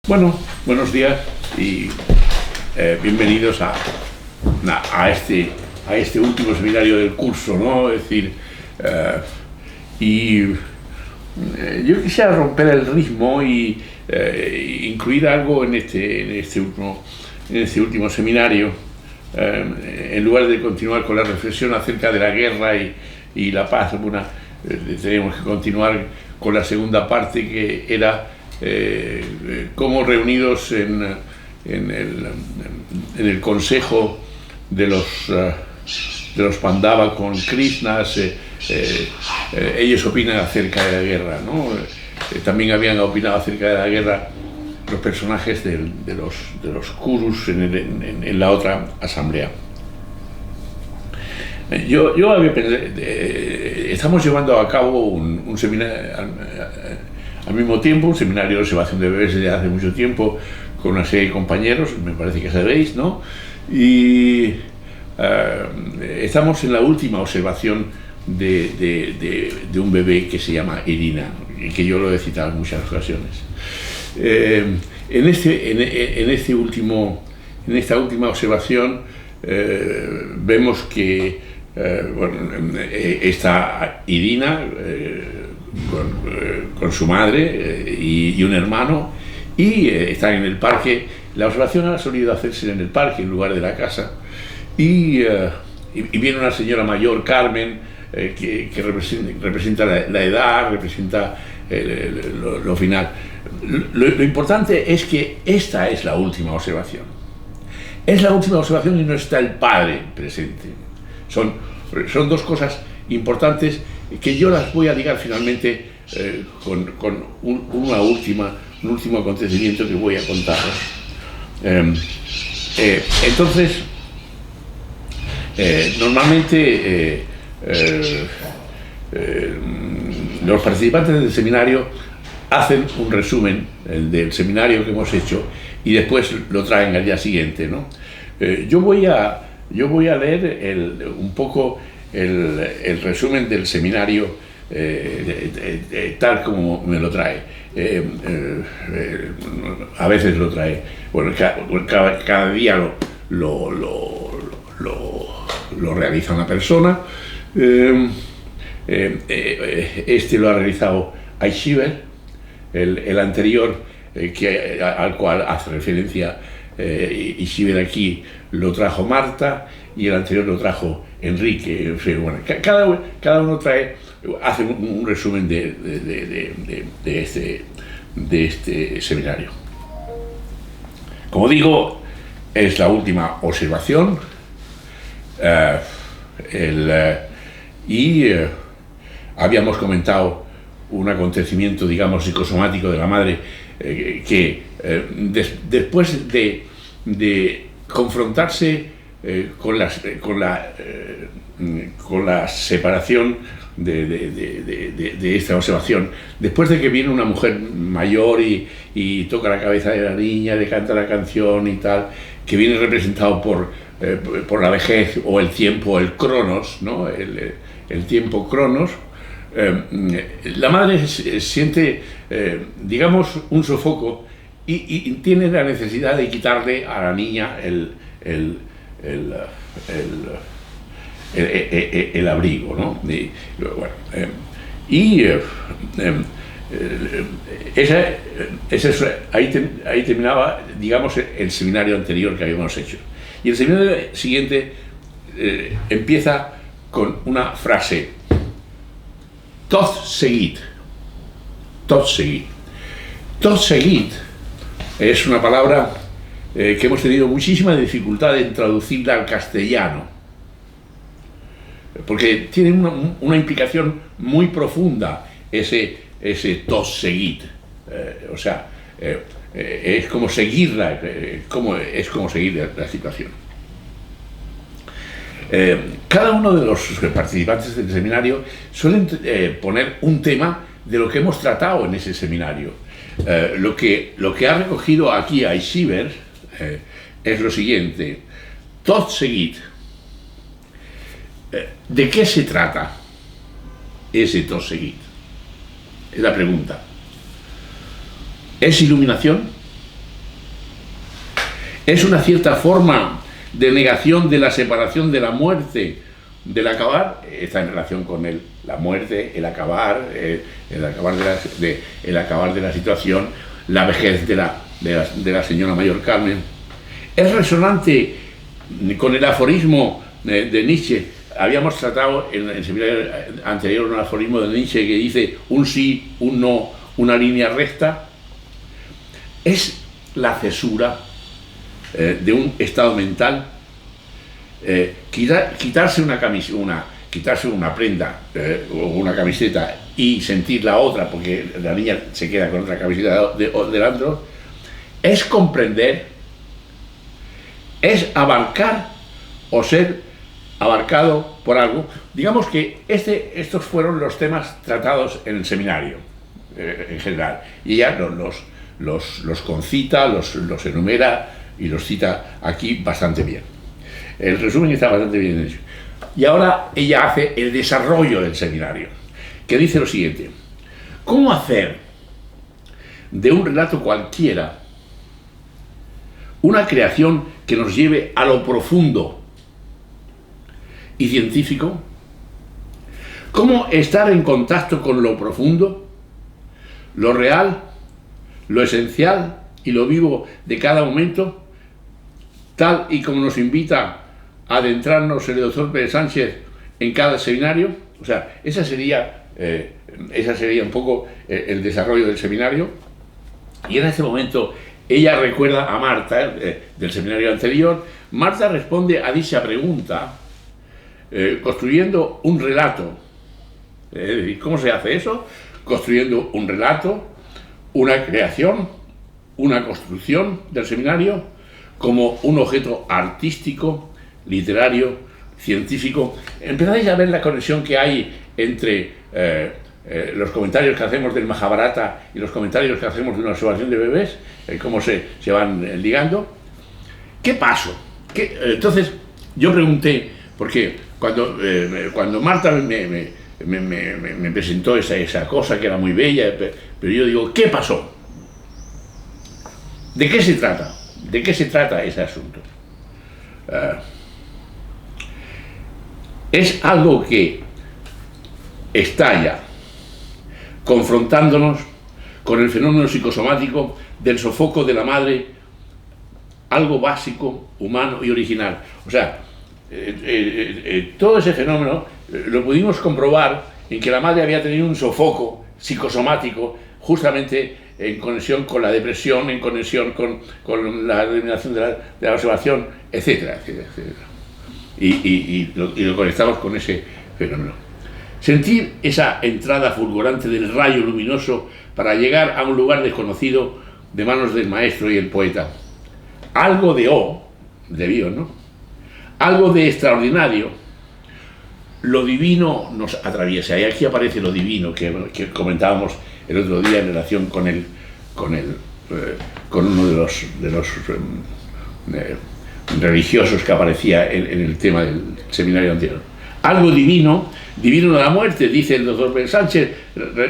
Bueno, buenos días y bienvenidos a este último seminario del curso, ¿no? Es decir, yo quisiera romper el ritmo y incluir algo en este último seminario, en lugar de continuar con la reflexión acerca de la guerra y la paz. Tenemos que continuar con la segunda parte, que era cómo reunidos en el consejo de los Pandava con Krishnas, ellos opinan acerca de la guerra, ¿no? También habían opinado acerca de la guerra los personajes de los Kurus en la otra asamblea. Yo había pensado, estamos llevando a cabo un seminario al mismo tiempo, un seminario de observación de bebés desde hace mucho tiempo, con una serie de compañeros, me parece que sabéis, ¿no? Y estamos en la última observación de un bebé que se llama Irina, que yo lo he citado en muchas ocasiones. En esta última observación vemos que está Irina con su madre y un hermano, y están en el parque. La observación ha solido hacerse en el parque en lugar de la casa, y viene una señora mayor, Carmen, que representa la edad, representa lo final. Lo importante es que esta es la última observación. Es la última observación y no está el padre presente. Son dos cosas importantes que yo las voy a ligar finalmente con un último acontecimiento que voy a contaros. Entonces, normalmente los participantes del seminario hacen un resumen del seminario que hemos hecho y después lo traen al día siguiente, ¿no? Yo voy a leer un poco el resumen del seminario tal como me lo trae. A veces lo trae, bueno, cada día lo realiza una persona. Este lo ha realizado Aishiver, el anterior al cual hace referencia Aishiver aquí lo trajo Marta, y el anterior lo trajo Enrique. Bueno, cada uno hace un resumen de este seminario. Como digo, es la última observación, habíamos comentado un acontecimiento, digamos, psicosomático de la madre, que después de confrontarse con la separación de esta observación, después de que viene una mujer mayor y toca la cabeza de la niña, le canta la canción y tal, que viene representado por la vejez o el tiempo, el cronos, ¿no? El tiempo cronos. La madre siente, digamos, un sofoco y tiene la necesidad de quitarle a la niña el abrigo, ¿no? Ahí terminaba, digamos, el seminario anterior que habíamos hecho. Y el seminario siguiente empieza con una frase: Tot seguit. Tot seguit. Tot seguit es una palabra que hemos tenido muchísima dificultad en traducirla al castellano, porque tiene una implicación muy profunda ese tot seguit. O sea, es como seguirla, es como seguir la situación. Cada uno de los participantes del seminario suelen poner un tema de lo que hemos tratado en ese seminario. Lo que ha recogido aquí Aishiver es lo siguiente: Tot seguit. ¿De qué se trata ese tot seguit? Es la pregunta. ¿Es iluminación? Es una cierta forma de negación de la separación de la muerte, del acabar. Está en relación con la muerte, el acabar de la situación, la vejez de la señora mayor Carmen. Es resonante con el aforismo de Nietzsche. Habíamos tratado en el seminario anterior un aforismo de Nietzsche que dice un sí, un no, una línea recta. Es la cesura de un estado mental. Quitarse una prenda o una camiseta y sentir la otra, porque la niña se queda con otra camiseta del otro, es comprender, es abarcar o ser abarcado por algo. Digamos que estos fueron los temas tratados en el seminario en general, y ella los concita, los enumera y los cita aquí bastante bien. El resumen está bastante bien hecho. Y ahora ella hace el desarrollo del seminario, que dice lo siguiente: ¿cómo hacer de un relato cualquiera una creación que nos lleve a lo profundo y científico? ¿Cómo estar en contacto con lo profundo, lo real, lo esencial y lo vivo de cada momento, tal y como nos invita a adentrarnos el doctor Pérez Sánchez en cada seminario? O sea, esa sería un poco el desarrollo del seminario. Y en ese momento ella recuerda a Marta del seminario anterior. Marta responde a dicha pregunta construyendo un relato. ¿Cómo se hace eso? Construyendo un relato, una creación, una construcción del seminario como un objeto artístico, literario, científico. Empezáis a ver la conexión que hay entre los comentarios que hacemos del Mahabharata y los comentarios que hacemos de una observación de bebés, cómo se van ligando. ¿Qué pasó? Entonces yo pregunté, porque cuando Marta me presentó esa cosa que era muy bella, pero yo digo, ¿qué pasó? ¿De qué se trata? ¿De qué se trata ese asunto? Es algo que estalla confrontándonos con el fenómeno psicosomático del sofoco de la madre, algo básico, humano y original. O sea, todo ese fenómeno lo pudimos comprobar en que la madre había tenido un sofoco psicosomático justamente en conexión con la depresión, en conexión con la eliminación de la observación, etcétera, etcétera, etcétera. Y lo conectamos con ese fenómeno. Sentir esa entrada fulgurante del rayo luminoso para llegar a un lugar desconocido de manos del maestro y el poeta. Algo de Dios, ¿no? Algo de extraordinario. Lo divino nos atraviesa, y aquí aparece lo divino que comentábamos el otro día en relación con uno de los religiosos que aparecía en el tema del seminario anterior. Algo divino de la muerte, dice el doctor Pérez Sánchez,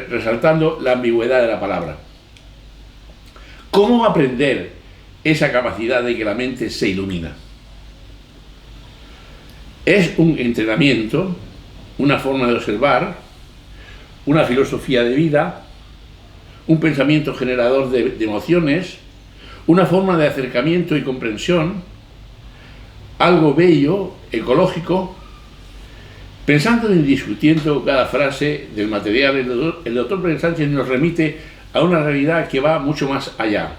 resaltando la ambigüedad de la palabra. ¿Cómo aprender esa capacidad de que la mente se ilumina? Es un entrenamiento, una forma de observar, una filosofía de vida, un pensamiento generador de emociones, una forma de acercamiento y comprensión, algo bello, ecológico. Pensando y discutiendo cada frase del material, el doctor Pérez Sánchez nos remite a una realidad que va mucho más allá.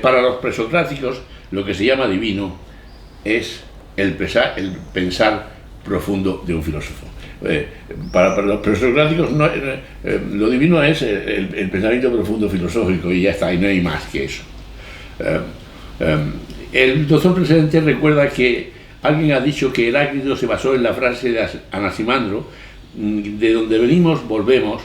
Para los presocráticos, lo que se llama divino es el pensar profundo de un filósofo. Para los presocráticos lo divino es el pensamiento profundo filosófico, y ya está, y no hay más que eso. El doctor Pérez Sánchez recuerda que alguien ha dicho que Heráclito se basó en la frase de Anaximandro: de donde venimos, volvemos,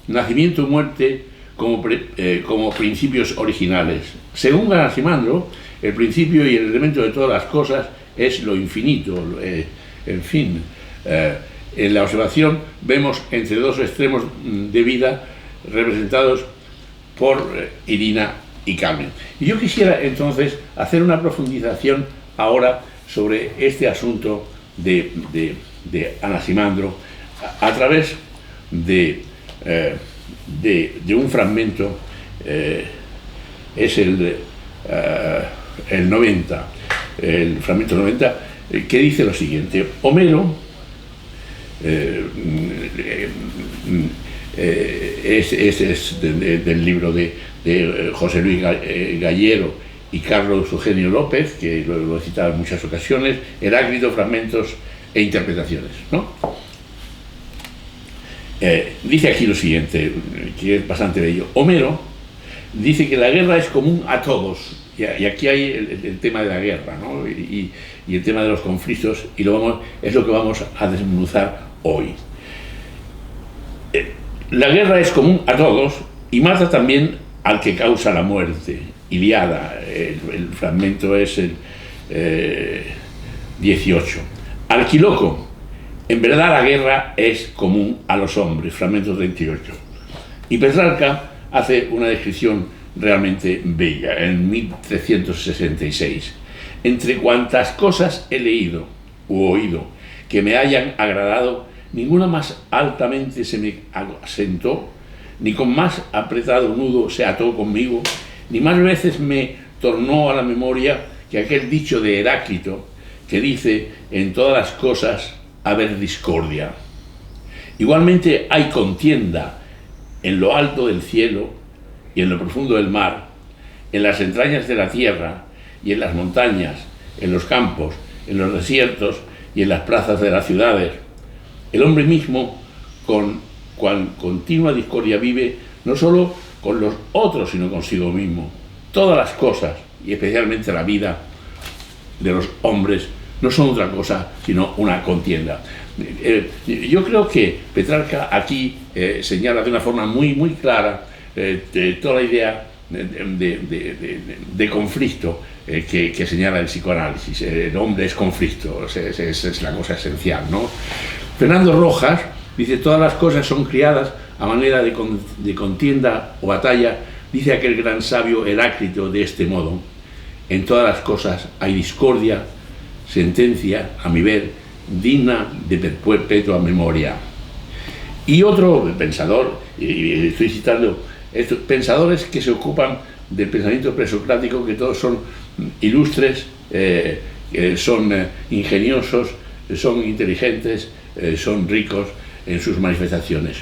nacimiento y muerte como principios originales. Según Anaximandro, el principio y el elemento de todas las cosas es lo infinito, en fin. En la observación vemos entre dos extremos de vida representados por Irina y Carmen. Y yo quisiera entonces hacer una profundización ahora sobre este asunto de Anaximandro a través de un fragmento, es el 90, el fragmento 90, que dice lo siguiente: Homero es del libro de José Luis Gallero y Carlos Eugenio López, que lo he citado en muchas ocasiones, Heráclito, fragmentos e interpretaciones, ¿no? Dice aquí lo siguiente, que es bastante bello. Homero dice que la guerra es común a todos, y aquí hay el tema de la guerra, ¿no? y el tema de los conflictos, y es lo que vamos a desmenuzar hoy. La guerra es común a todos y mata también al que causa la muerte. Iliada, el fragmento es el 18. Arquiloco: en verdad la guerra es común a los hombres, fragmento 38. Y Petrarca hace una descripción realmente bella en 1366. Entre cuantas cosas he leído u oído que me hayan agradado, ninguna más altamente se me asentó, ni con más apretado nudo se ató conmigo, ni más veces me tornó a la memoria que aquel dicho de Heráclito que dice: en todas las cosas haber discordia. Igualmente hay contienda en lo alto del cielo y en lo profundo del mar, en las entrañas de la tierra y en las montañas, en los campos, en los desiertos y en las plazas de las ciudades. El hombre mismo, con cual continua discordia vive, no solo con los otros, sino consigo mismo. Todas las cosas, y especialmente la vida de los hombres, no son otra cosa sino una contienda. Yo creo que Petrarca aquí señala de una forma muy, muy clara toda la idea de conflicto que señala el psicoanálisis. El hombre es conflicto, esa es la cosa esencial, ¿no? Fernando Rojas dice: todas las cosas son criadas a manera de contienda o batalla. Dice aquel gran sabio Heráclito de este modo: en todas las cosas hay discordia, sentencia, a mi ver, digna de perpetua memoria. Y otro pensador, y estoy citando estos pensadores que se ocupan del pensamiento presocrático, que todos son ilustres, son ingeniosos, son inteligentes, son ricos en sus manifestaciones.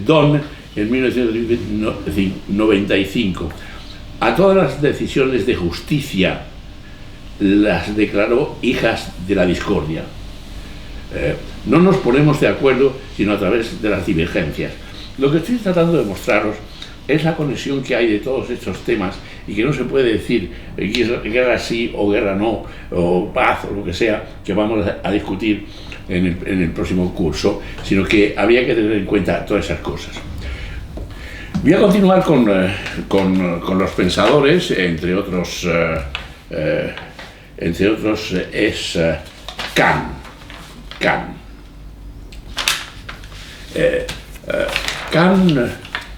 Donne, en 1995, a todas las decisiones de justicia las declaró hijas de la discordia. No nos ponemos de acuerdo sino a través de las divergencias. Lo que estoy tratando de mostraros es la conexión que hay de todos estos temas, y que no se puede decir guerra sí o guerra no, o paz o lo que sea, que vamos a discutir en el próximo curso, sino que habría que tener en cuenta todas esas cosas. Voy a continuar con los pensadores, entre otros es Kant. Kant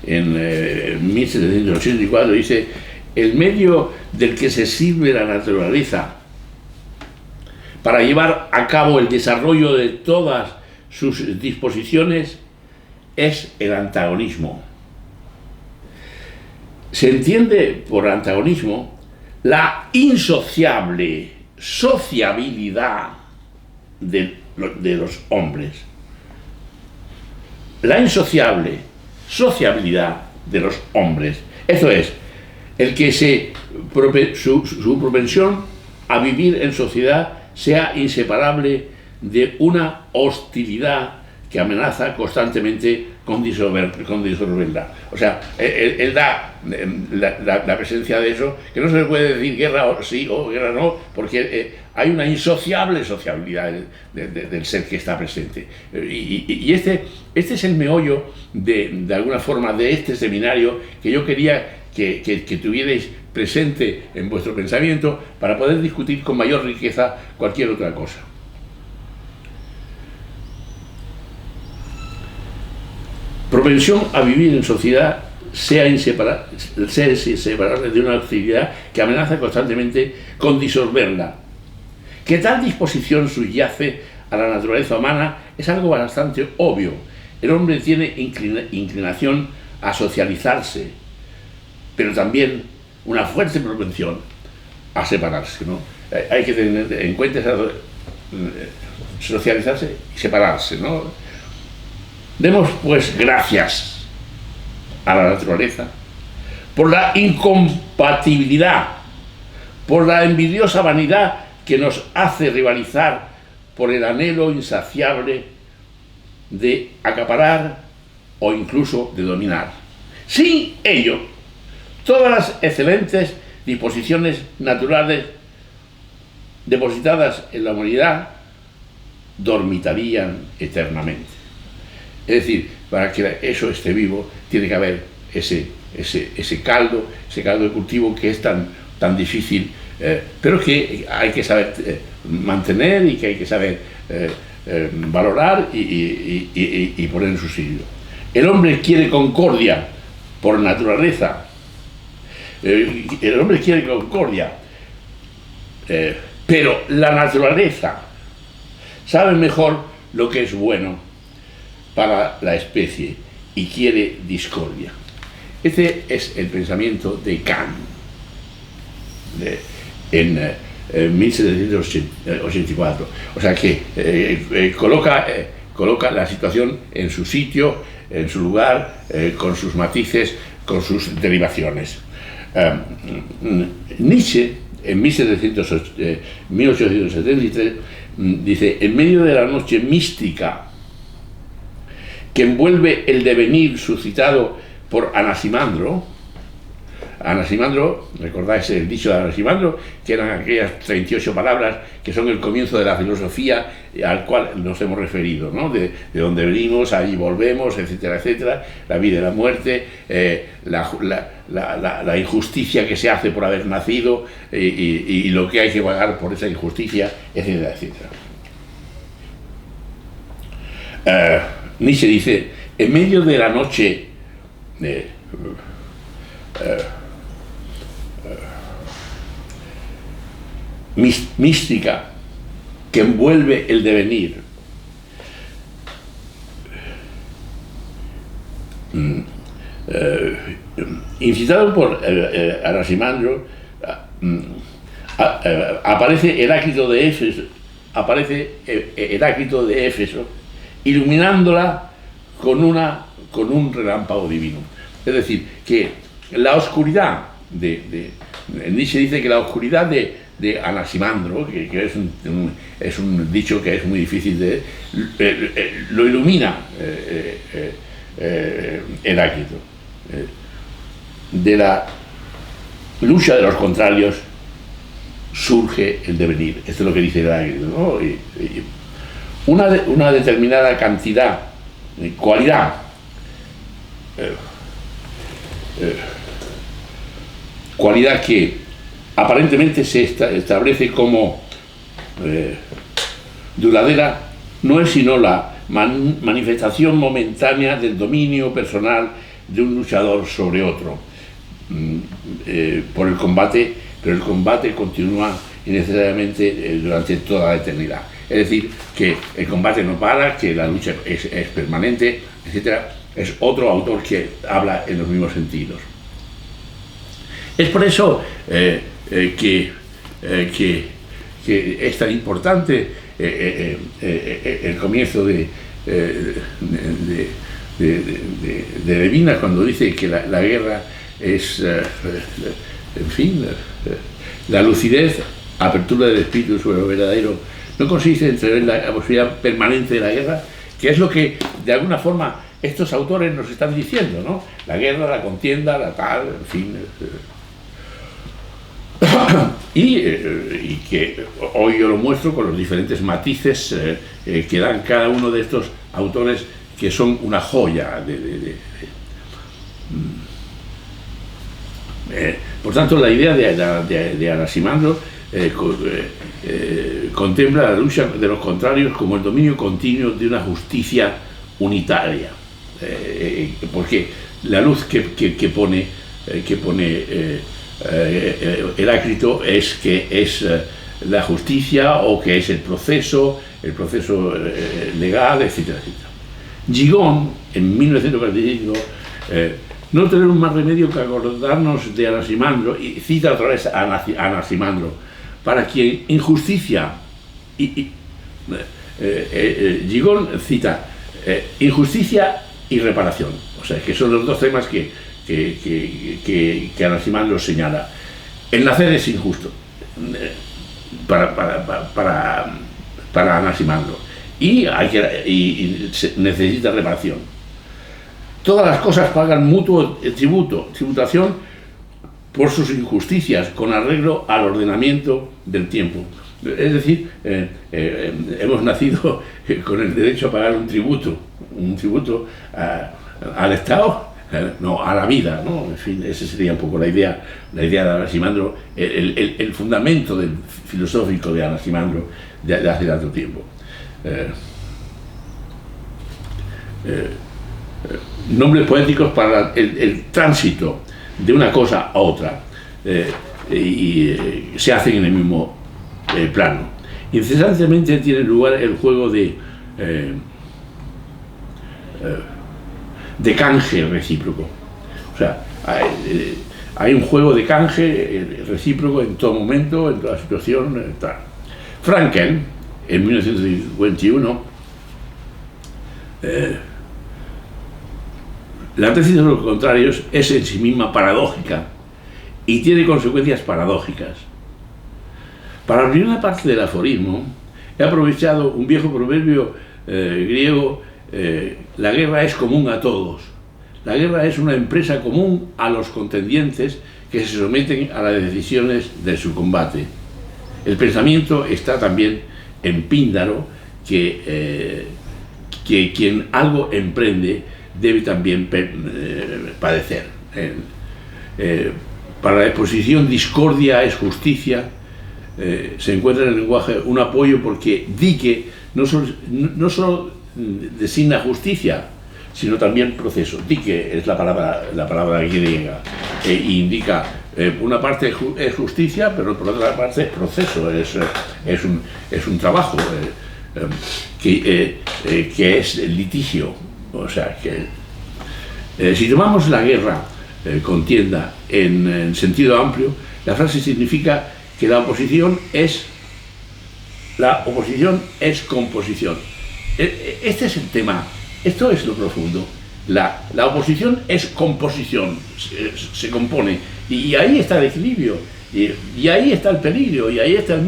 en 1784 dice: el medio del que se sirve la naturaleza para llevar a cabo el desarrollo de todas sus disposiciones es el antagonismo. Se entiende por antagonismo la insociable sociabilidad de los hombres. La insociable sociabilidad de los hombres. Esto es, el que su propensión a vivir en sociedad sea inseparable de una hostilidad que amenaza constantemente con disolverla. O sea, él da la presencia de eso, que no se le puede decir guerra sí o guerra no, porque hay una insociable sociabilidad del ser que está presente. Y este es el meollo, de alguna forma, de este seminario, que yo quería que tuvierais presente en vuestro pensamiento para poder discutir con mayor riqueza cualquier otra cosa. Propensión a vivir en sociedad sea inseparable de una actividad que amenaza constantemente con disolverla. Que tal disposición subyace a la naturaleza humana es algo bastante obvio. El hombre tiene inclinación a socializarse, pero también una fuerte propensión a separarse, ¿no? Hay que tener en cuenta socializarse y separarse, ¿no? Demos pues gracias a la naturaleza por la incompatibilidad, por la envidiosa vanidad que nos hace rivalizar por el anhelo insaciable de acaparar o incluso de dominar. Sin ello, todas las excelentes disposiciones naturales depositadas en la humanidad dormitarían eternamente. Es decir, para que eso esté vivo, tiene que haber ese caldo de cultivo que es tan difícil, pero que hay que saber mantener y que hay que saber valorar y poner en su sitio. El hombre quiere concordia por naturaleza. El hombre quiere concordia, pero la naturaleza sabe mejor lo que es bueno para la especie y quiere discordia. Este es el pensamiento de Kant en 1784. O sea que coloca la situación en su sitio, en su lugar, con sus matices, con sus derivaciones. Nietzsche, en 1873, dice: en medio de la noche mística que envuelve el devenir suscitado por Anaximandro, recordáis el dicho de Anaximandro, que eran aquellas 38 palabras que son el comienzo de la filosofía al cual nos hemos referido, ¿no? De dónde venimos, allí volvemos, etcétera, etcétera, la vida y la muerte, la injusticia que se hace por haber nacido y lo que hay que pagar por esa injusticia, etcétera, etcétera. Nietzsche dice: en medio de la noche mística que envuelve el devenir, incitado por Anaximandro, aparece Heráclito de Éfeso, iluminándola con un relámpago divino. Es decir, que la oscuridad Nietzsche dice que la oscuridad de Anaximandro, que es un dicho que es muy difícil lo ilumina Heráclito. De la lucha de los contrarios surge el devenir. Esto es lo que dice Heráclito, ¿no? Una determinada cantidad, cualidad, cualidad que aparentemente se establece como duradera, no es sino la manifestación momentánea del dominio personal de un luchador sobre otro por el combate, pero el combate continúa innecesariamente durante toda la eternidad. Es decir, que el combate no para, que la lucha es permanente, etc. Es otro autor que habla en los mismos sentidos. Es por eso que es tan importante el comienzo de Levinas, cuando dice que la guerra es, en fin, la lucidez, apertura del espíritu sobre lo verdadero. No consiste en tener la posibilidad permanente de la guerra, que es lo que de alguna forma estos autores nos están diciendo, ¿no? La guerra, la contienda, la tal, en fin. Y que hoy yo lo muestro con los diferentes matices que dan cada uno de estos autores, que son una joya por tanto, la idea de Anaximandro contempla la lucha de los contrarios como el dominio continuo de una justicia unitaria. porque la luz que pone Heráclito es que es la justicia, o que es el proceso legal, etcétera, etcétera. Gigón, en 1945, no tenemos más remedio que acordarnos de Anaximandro, y cita otra vez a Anaximandro, para quien injusticia, Gigón cita injusticia y reparación, o sea, que son los dos temas que Anaximandro señala. El nacer es injusto para Anaximandro, y necesita reparación. Todas las cosas pagan mutuo tributación por sus injusticias, con arreglo al ordenamiento del tiempo. Es decir, hemos nacido con el derecho a pagar un tributo al Estado, no, a la vida, ¿no? En fin, esa sería un poco la idea de Anaximandro, el fundamento filosófico de Anaximandro de hace tanto tiempo. Nombres poéticos para el tránsito de una cosa a otra, se hacen en el mismo plano. Incesantemente tiene lugar el juego de canje recíproco. O sea, hay un juego de canje recíproco en todo momento, en toda situación, tal. Frankel, en 1951, la tesis de los contrarios es en sí misma paradójica y tiene consecuencias paradójicas. Para la primera parte del aforismo, he aprovechado un viejo proverbio griego: la guerra es común a todos. La guerra es una empresa común a los contendientes que se someten a las decisiones de su combate. El pensamiento está también en Píndaro, que quien algo emprende debe también padecer. Para la exposición discordia es justicia, se encuentra en el lenguaje un apoyo, porque dique no solo designa justicia, sino también proceso. Dique es la palabra griega, e indica una parte es justicia, pero por otra parte es proceso, es un trabajo que es litigio. O sea que si tomamos la guerra, contienda en sentido amplio, la frase significa que la oposición es composición. Este es el tema, esto es lo profundo. La oposición es composición, se compone, y ahí está el equilibrio, y ahí está el peligro, y ahí está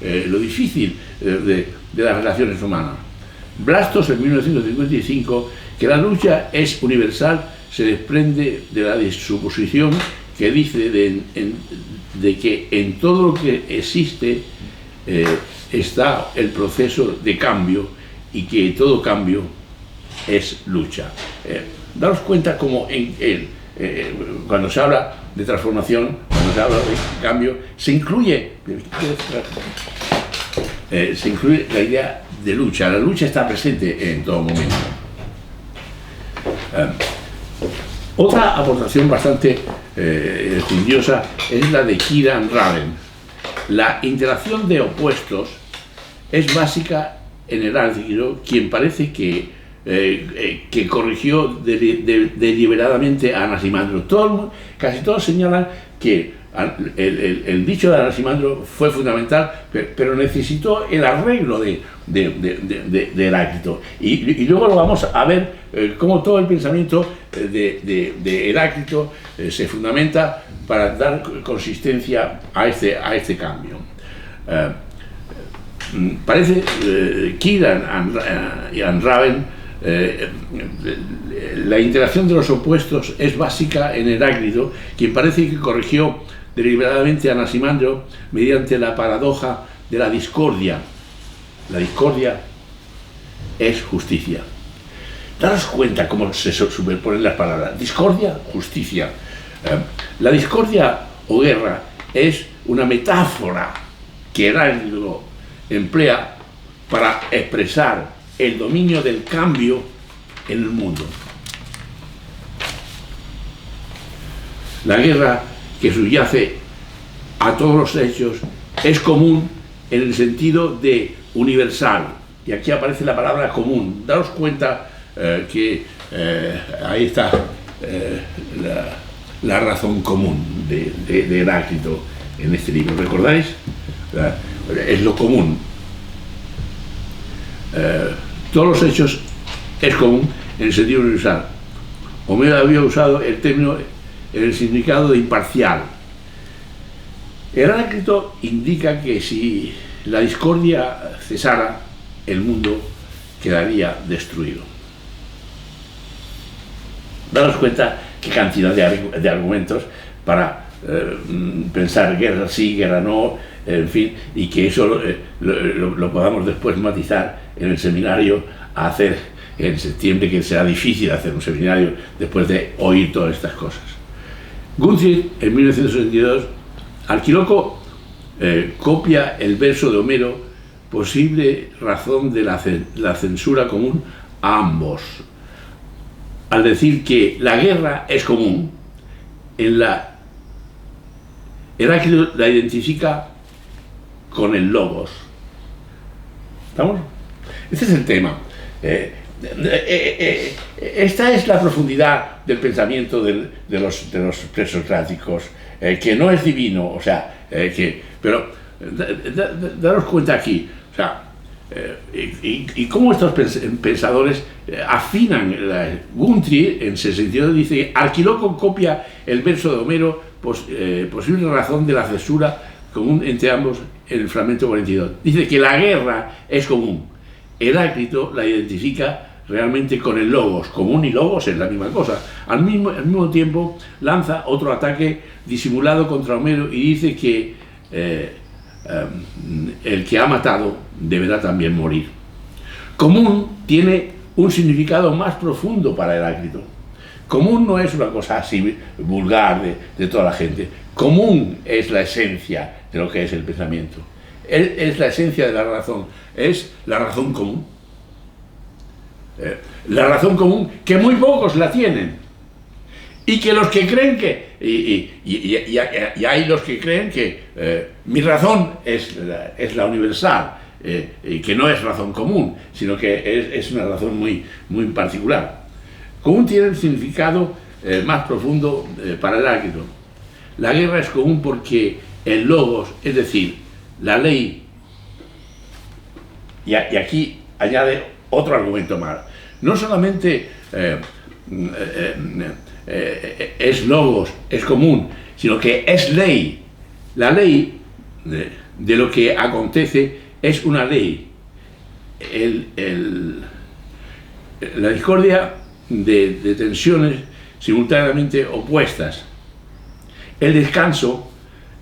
lo difícil de las relaciones humanas. Blastos, en 1955, que la lucha es universal, se desprende de la suposición que dice de que en todo lo que existe está el proceso de cambio, y que todo cambio es lucha. Daros cuenta como cuando se habla de transformación, cuando se habla de cambio, se incluye la idea de lucha. La lucha está presente en todo momento. Otra aportación bastante curiosa es la de Kieran Raven. La interacción de opuestos es básica en Heráclito, quien parece que corrigió deliberadamente a Anaximandro. Casi todos señalan que el dicho de Anaximandro fue fundamental, pero necesitó el arreglo de Heráclito. Y luego lo vamos a ver cómo todo el pensamiento de Heráclito se fundamenta para dar consistencia a este cambio. Parece Kieran y Raven, la interacción de los opuestos es básica en Heráclito, quien parece que corrigió deliberadamente a Anaximandro mediante la paradoja de la discordia. La discordia es justicia. Daros cuenta cómo se superponen las palabras. Discordia, justicia. La discordia o guerra es una metáfora que Heráclito emplea para expresar el dominio del cambio en el mundo. La guerra que subyace a todos los hechos es común en el sentido de universal. Y aquí aparece la palabra común. Daros cuenta que ahí está la razón común de Heráclito en este libro. ¿Recordáis? Es lo común. Todos los hechos es común en el sentido universal. Homero había usado el término en el significado de imparcial. Heráclito indica que si la discordia cesara, el mundo quedaría destruido. Daros cuenta qué cantidad de argumentos para pensar guerra sí, guerra no, en fin, y que eso lo podamos después matizar en el seminario a hacer en septiembre, que será difícil hacer un seminario después de oír todas estas cosas. Guthrie, en 1962, Arquiloco copia el verso de Homero, posible razón de la censura común a ambos, al decir que la guerra es común. Heráclito la identifica con el logos. ¿Estamos? Este es el tema. Esta es la profundidad del pensamiento de los presocráticos, que no es divino, o sea, pero daros cuenta aquí, o sea, y cómo estos pensadores afinan. Guthrie, en ese sentido, dice: Arquiloco copia el verso de Homero, posible razón de la censura común entre ambos, en el fragmento 42. Dice que la guerra es común. Heráclito la identifica realmente con el logos. Común y logos es la misma cosa. Al mismo tiempo lanza otro ataque disimulado contra Homero y dice que el que ha matado deberá también morir. Común tiene un significado más profundo para Heráclito. Común no es una cosa así vulgar de toda la gente. Común es la esencia de lo que es el pensamiento. Es la esencia de la razón. Es la razón común. La razón común que muy pocos la tienen. Y que los que creen que... Y hay los que creen que mi razón es la universal, y que no es razón común, sino que es una razón muy, muy particular. Común tiene el significado más profundo para Heráclito. La guerra es común porque el logos, es decir, la ley, y aquí añade otro argumento más, no solamente es logos, es común, sino que es ley. La ley de lo que acontece es una ley. La discordia de tensiones simultáneamente opuestas. El descanso,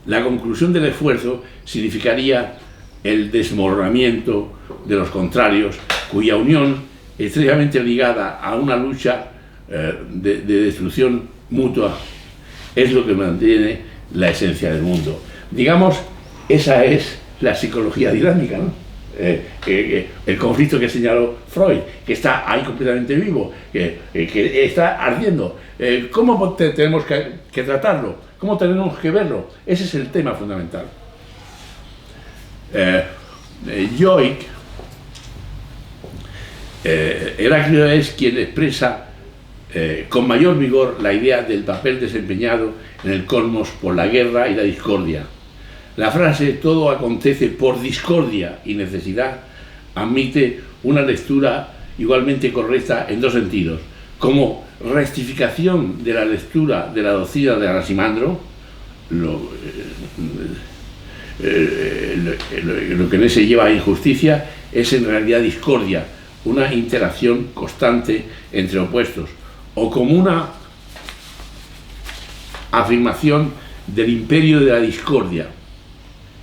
la conclusión del esfuerzo, significaría el desmoronamiento de los contrarios, cuya unión, estrechamente ligada a una lucha de destrucción mutua, es lo que mantiene la esencia del mundo. Digamos, esa es la psicología dinámica, ¿no? El conflicto que señaló Freud, que está ahí completamente vivo, que está ardiendo. ¿Cómo tenemos que tratarlo? ¿Cómo tenemos que verlo? Ese es el tema fundamental. Joic, Heráclito es quien expresa con mayor vigor la idea del papel desempeñado en el cosmos por la guerra y la discordia. La frase "todo acontece por discordia y necesidad" admite una lectura igualmente correcta en dos sentidos: como rectificación de la lectura de la doctrina de Anaximandro, lo que en ese lleva a injusticia es en realidad discordia, una interacción constante entre opuestos, o como una afirmación del imperio de la discordia.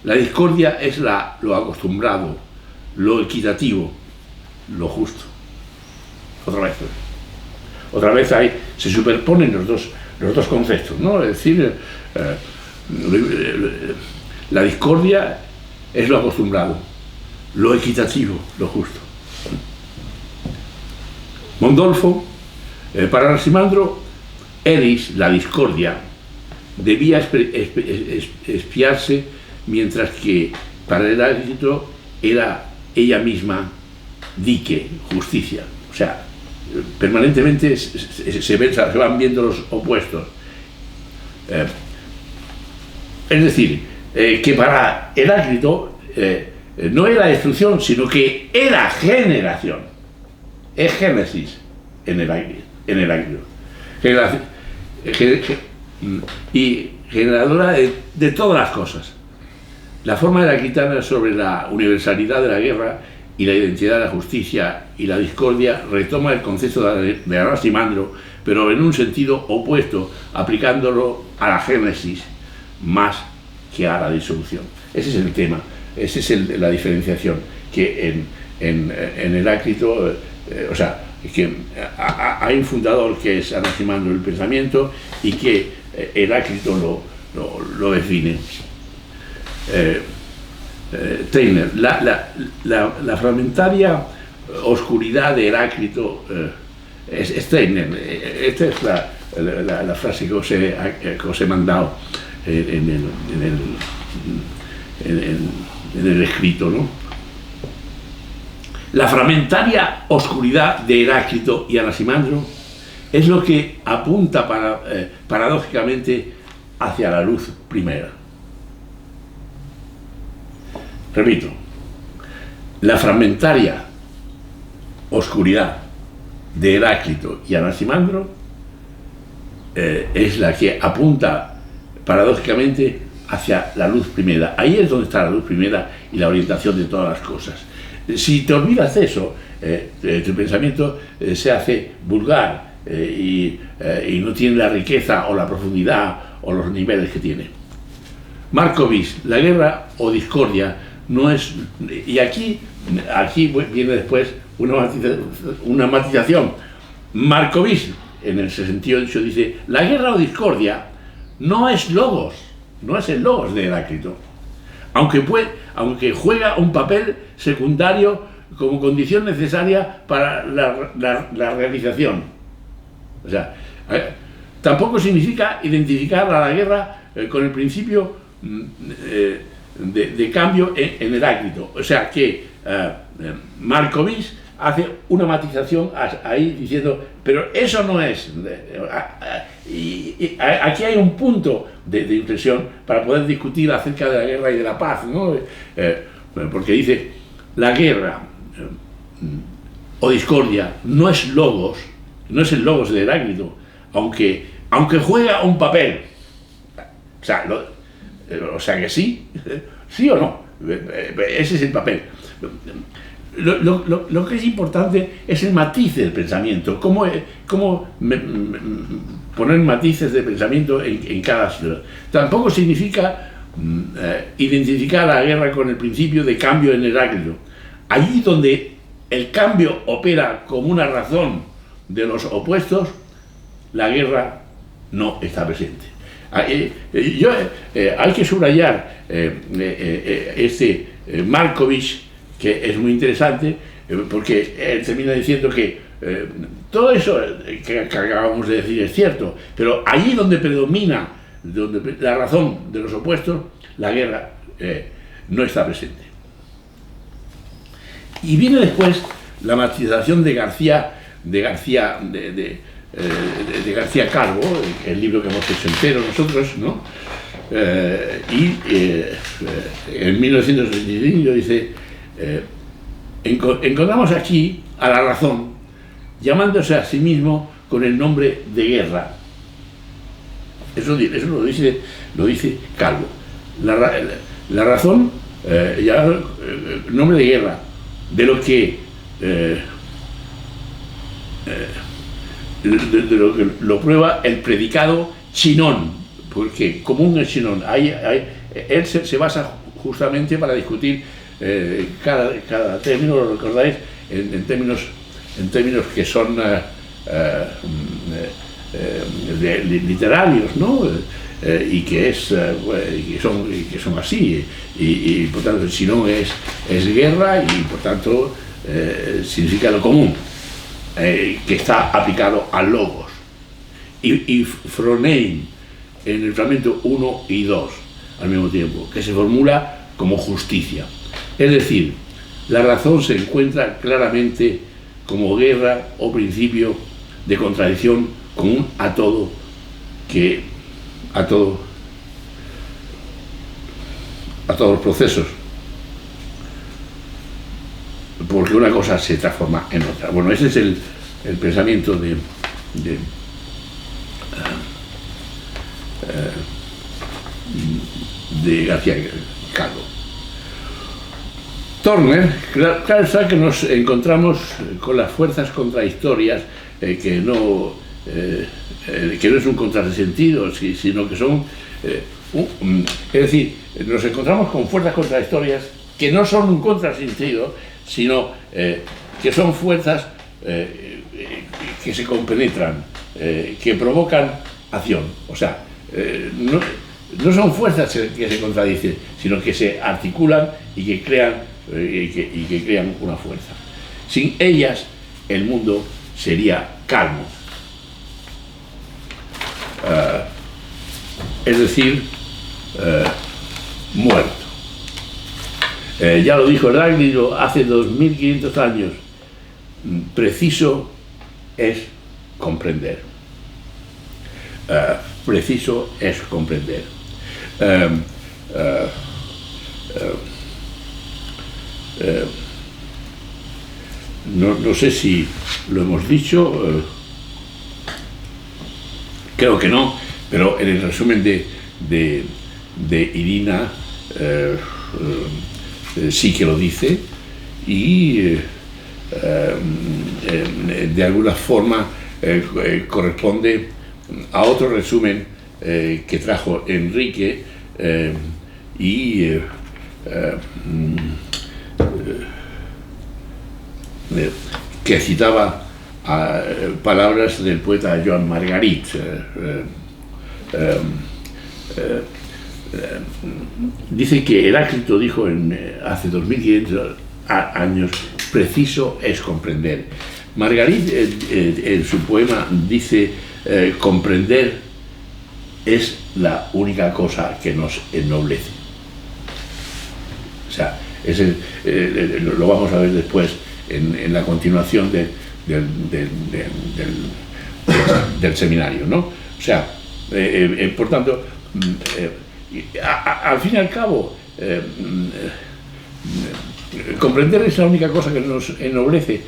La discordia es lo acostumbrado, lo equitativo, lo justo. Otra vez ahí se superponen los dos conceptos, ¿no? Es decir, la discordia es lo acostumbrado, lo equitativo, lo justo. Mondolfo, para Anaximandro, Eris, la discordia, debía expiarse, mientras que para Heráclito era ella misma dique, justicia. O sea, permanentemente se van viendo los opuestos. Es decir, que para Heráclito no era destrucción, sino que era generación. Es génesis en Heráclito. Y generadora de todas las cosas. La forma heraclitana sobre la universalidad de la guerra y la identidad de la justicia y la discordia retoma el concepto de Anaximandro, pero en un sentido opuesto, aplicándolo a la génesis más que a la disolución. Ese es el tema, esa es la diferenciación, que en Heráclito, o sea, que hay un fundador que es Anaximandro el pensamiento y que Heráclito lo define. Steiner, la fragmentaria oscuridad de Heráclito es Steiner. Esta es la frase que os he mandado en el escrito, ¿no? La fragmentaria oscuridad de Heráclito y Anaximandro es lo que apunta paradójicamente hacia la luz primera. Repito, la fragmentaria oscuridad de Heráclito y Anaximandro es la que apunta paradójicamente hacia la luz primera. Ahí es donde está la luz primera y la orientación de todas las cosas. Si te olvidas de eso, tu pensamiento se hace vulgar y no tiene la riqueza o la profundidad o los niveles que tiene. Markovic, la guerra o discordia no es... Y aquí viene después una matización. Markovic, en el sentido dicho, dice: la guerra o discordia no es logos, no es el logos de Heráclito, aunque juega un papel secundario como condición necesaria para la realización. O sea, tampoco significa identificar a la guerra con el principio de cambio en Heráclito. O sea que Markovic hace una matización ahí diciendo, pero eso no es. Y aquí hay un punto de inflexión para poder discutir acerca de la guerra y de la paz, ¿no? Porque dice, la guerra o discordia no es logos, no es el logos de Heráclito, aunque juega un papel. O sea que sí, sí o no, ese es el papel. Lo que es importante es el matiz del pensamiento, cómo poner matices de pensamiento en cada ciudad. Tampoco significa identificar la guerra con el principio de cambio en Heráclito. Allí donde el cambio opera como una razón de los opuestos, la guerra no está presente. Hay que subrayar Markovic, que es muy interesante, porque él termina diciendo que todo eso que acabamos de decir es cierto, pero allí donde predomina la razón de los opuestos, la guerra no está presente. Y viene después la matización de García Calvo, el libro que hemos hecho entero nosotros, ¿no? En 1935 dice: encontramos aquí a la razón llamándose a sí mismo con el nombre de guerra. Eso lo dice Calvo. La razón llamada nombre de guerra, de lo que lo prueba el predicado Chinón, porque común es Chinón. Él se basa justamente para discutir cada término, lo recordáis, en términos que son literarios, ¿no? Y que son así, y por tanto Chinón es guerra y por tanto significa lo común. que está aplicado al logos, y phronein en el fragmento 1 y 2 al mismo tiempo, que se formula como justicia. Es decir, la razón se encuentra claramente como guerra o principio de contradicción común a todos los procesos, porque una cosa se transforma en otra. Bueno, ese es el pensamiento de García Calvo. Turner, claro está que nos encontramos con las fuerzas contradictorias, que no es un contrasentido, sino que son es decir, nos encontramos con fuerzas contradictorias que no son un contrasentido, sino que son fuerzas que se compenetran, que provocan acción. O sea, no son fuerzas que se contradicen, sino que se articulan y que crean una fuerza. Sin ellas, el mundo sería calmo. Es decir, muerto. Ya lo dijo Heráclito hace 2500 años. Preciso es comprender. Preciso es comprender. No sé si lo hemos dicho, creo que no, pero en el resumen de Irina sí que lo dice, y de alguna forma corresponde a otro resumen que trajo Enrique, que citaba palabras del poeta Joan Margarit. Dice que Heráclito dijo hace 2500 años: preciso es comprender. Margarit en su poema dice: comprender es la única cosa que nos ennoblece. O sea, lo vamos a ver después en la continuación del seminario, ¿no? O sea, por tanto, al fin y al cabo, comprender es la única cosa que nos ennoblece.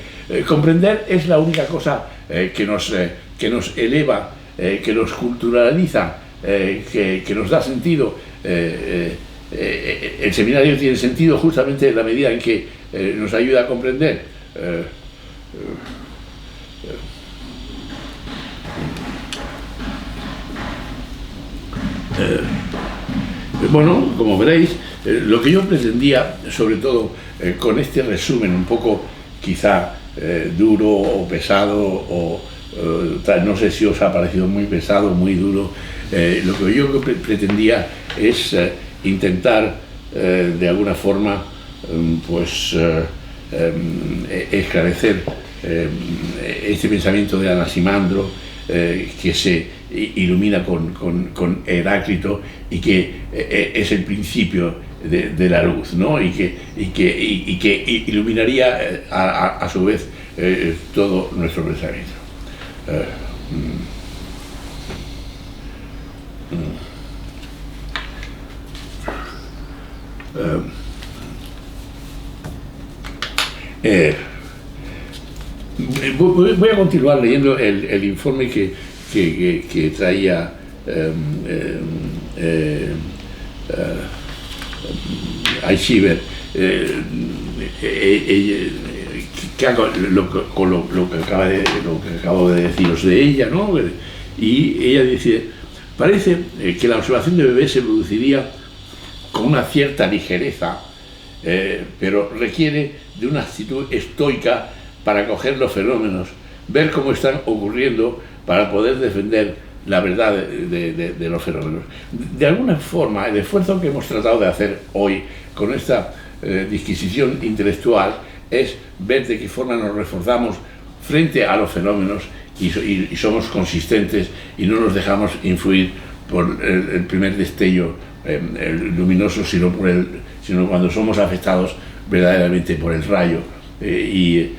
Comprender es la única cosa que nos eleva, que nos culturaliza, que nos da sentido. El seminario tiene sentido justamente en la medida en que nos ayuda a comprender. Bueno, como veréis, lo que yo pretendía, sobre todo con este resumen un poco quizá duro o pesado, no sé si os ha parecido muy pesado, muy duro, lo que yo pretendía es intentar de alguna forma esclarecer este pensamiento de Anaximandro, que se ilumina con Heráclito, y que es el principio de la luz, ¿no? y que iluminaría a su vez todo nuestro pensamiento. Voy a continuar leyendo el informe que traía Aichiver, con lo que acabo de deciros de ella, ¿no? Y ella dice: parece que la observación de bebés se produciría con una cierta ligereza, pero requiere de una actitud estoica para coger los fenómenos, ver cómo están ocurriendo para poder defender la verdad de los fenómenos. De alguna forma, el esfuerzo que hemos tratado de hacer hoy con esta disquisición intelectual es ver de qué forma nos reforzamos frente a los fenómenos y somos consistentes y no nos dejamos influir por el primer destello luminoso, sino cuando somos afectados verdaderamente por el rayo. Y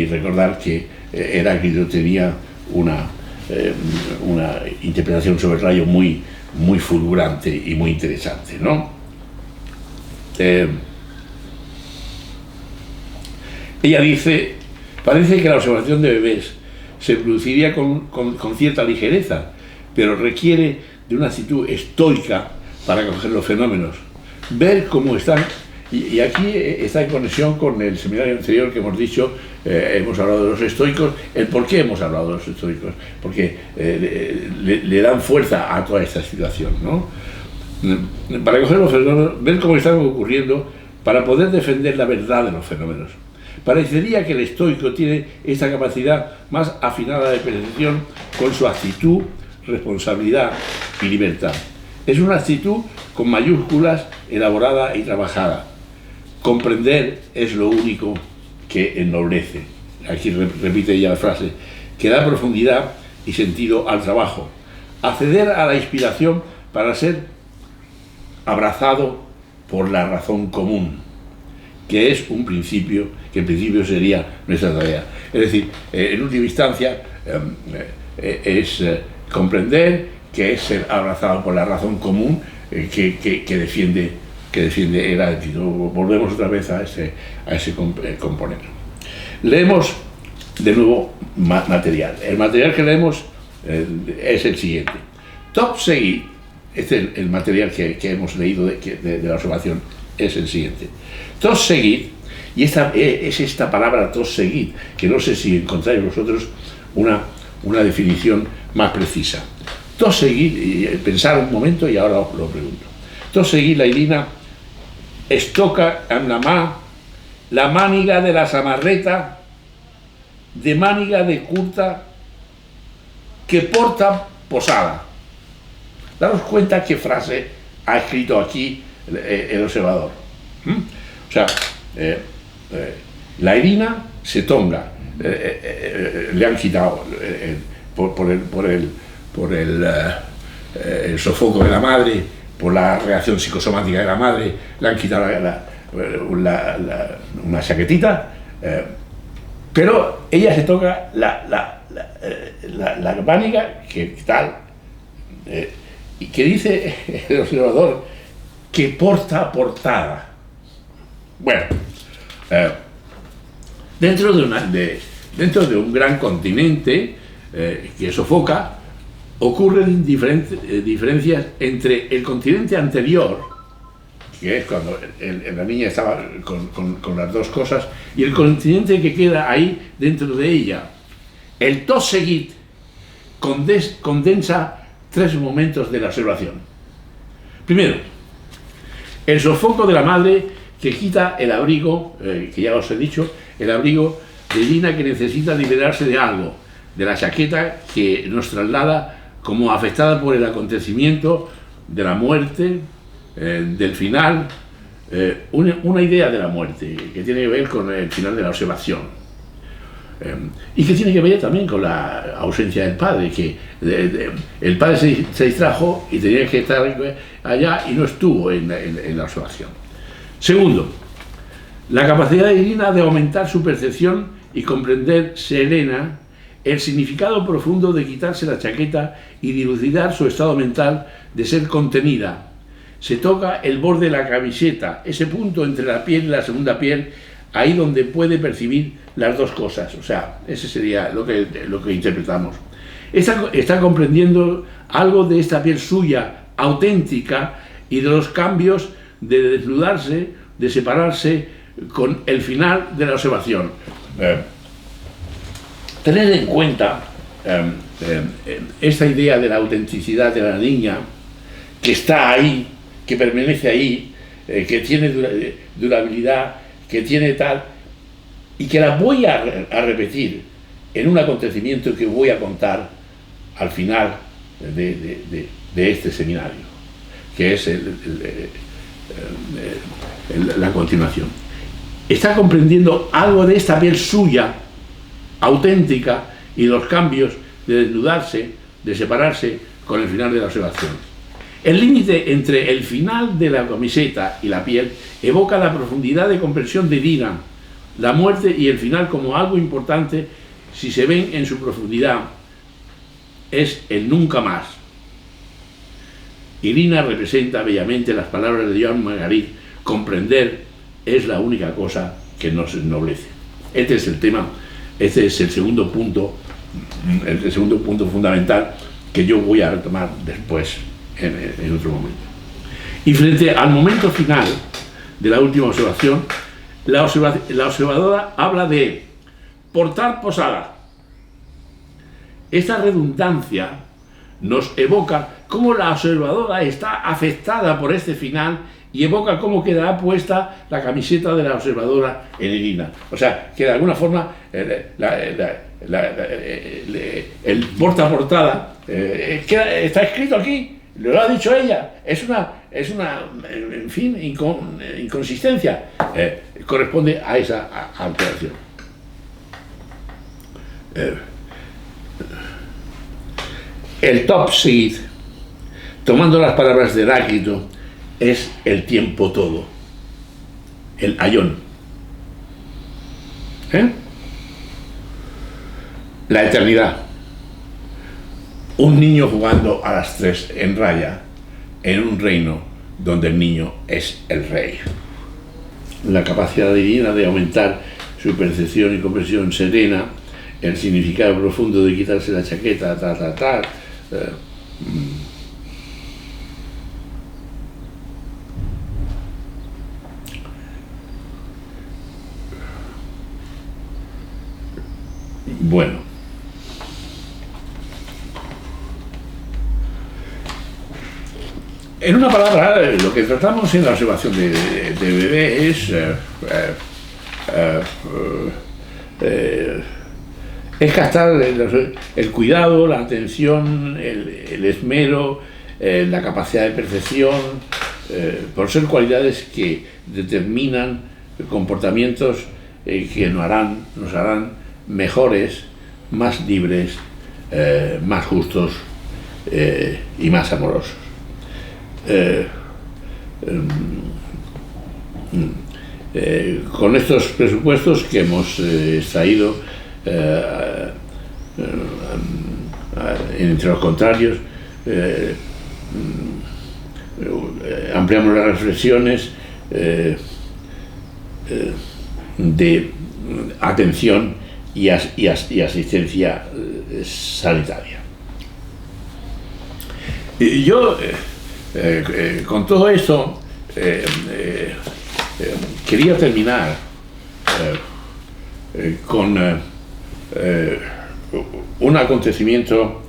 recordar que Heráclito tenía una interpretación sobre el rayo muy fulgurante y muy interesante, ¿no? Ella dice: parece que la observación de bebés se produciría con cierta ligereza, pero requiere de una actitud estoica para coger los fenómenos, ver cómo están. Y aquí está en conexión con el seminario anterior que hemos dicho. Hemos hablado de los estoicos. ¿El por qué hemos hablado de los estoicos? Porque le dan fuerza a toda esta situación, ¿no? Para coger los fenómenos, ver cómo están ocurriendo, para poder defender la verdad de los fenómenos. Parecería que el estoico tiene esta capacidad más afinada de percepción con su actitud, responsabilidad y libertad. Es una actitud con mayúsculas, elaborada y trabajada. Comprender es lo único que ennoblece. Aquí repite ella la frase, que da profundidad y sentido al trabajo. Acceder a la inspiración para ser abrazado por la razón común, que es un principio, que en principio sería nuestra tarea. Es decir, en última instancia, es comprender que es ser abrazado por la razón común que defiende Heráclito. Volvemos otra vez a ese componente. Leemos de nuevo material. El material que leemos es el siguiente. Top seguid, este es el material que hemos leído de la observación, es el siguiente. Top seguid, y es esta palabra top seguid, que no sé si encontráis vosotros una definición más precisa. Top seguid, pensar un momento y ahora os lo pregunto. Top seguid, la Irina estoca en la mà la màniga de la samarreta de màniga de curta que porta posada. Daros cuenta qué frase ha escrito aquí el observador. O sea, la Irina se tonga, le han quitado por el sofoco de la madre, por la reacción psicosomática de la madre, le han quitado una chaquetita, pero ella se toca la màniga, que tal, y que dice el observador que porta portada. Bueno, dentro de un gran continente que sofoca, ocurren diferencias entre el continente anterior, que es cuando la niña estaba con las dos cosas, y el continente que queda ahí dentro de ella. El top seguid condensa tres momentos de la observación. Primero, el sofoco de la madre que quita el abrigo, que ya os he dicho, el abrigo de Irina, que necesita liberarse de algo, de la chaqueta que nos traslada como afectada por el acontecimiento de la muerte, del final, una idea de la muerte que tiene que ver con el final de la observación, y que tiene que ver también con la ausencia del padre, que el padre se distrajo y tenía que estar allá y no estuvo en la observación. Segundo, la capacidad de Irina de aumentar su percepción y comprender serena el significado profundo de quitarse la chaqueta y dilucidar su estado mental de ser contenida. Se toca el borde de la camiseta, ese punto entre la piel y la segunda piel, ahí donde puede percibir las dos cosas. O sea, ese sería lo que interpretamos. Está comprendiendo algo de esta piel suya, auténtica, y de los cambios de desnudarse, de separarse con el final de la observación. Tener en cuenta esta idea de la autenticidad de la niña, que está ahí, que permanece ahí, que tiene durabilidad, que tiene tal, y que la voy a repetir en un acontecimiento que voy a contar al final de este seminario, que es la continuación. Está comprendiendo algo de esta piel suya, auténtica y los cambios de desnudarse, de separarse con el final de la observación. El límite entre el final de la camiseta y la piel evoca la profundidad de comprensión de Irina, la muerte y el final como algo importante si se ven en su profundidad, es el nunca más. Irina representa bellamente las palabras de Joan Margarit: comprender es la única cosa que nos ennoblece. Este es el tema, este es el segundo punto fundamental que yo voy a retomar después en otro momento. Y frente al momento final de la última observación, la observadora habla de portar posada. Esta redundancia nos evoca cómo la observadora está afectada por este final y evoca cómo quedará puesta la camiseta de la observadora en Irina. O sea, que de alguna forma el portada está escrito aquí, lo ha dicho ella, es una en fin, inconsistencia, corresponde a esa alteración. El top seed, tomando las palabras de Heráclito, es el tiempo todo, el aion. La eternidad. Un niño jugando a las 3 en raya, en un reino donde el niño es el rey. La capacidad divina de aumentar su percepción y comprensión serena, el significado profundo de quitarse la chaqueta, Bueno, en una palabra, lo que tratamos en la observación de bebé es captar el cuidado, la atención, el esmero, la capacidad de percepción, por ser cualidades que determinan comportamientos que nos harán mejores, más libres, más justos y más amorosos. Con estos presupuestos que hemos extraído entre los contrarios, ampliamos las reflexiones de atención y asistencia sanitaria. Yo, con todo esto, quería terminar con un acontecimiento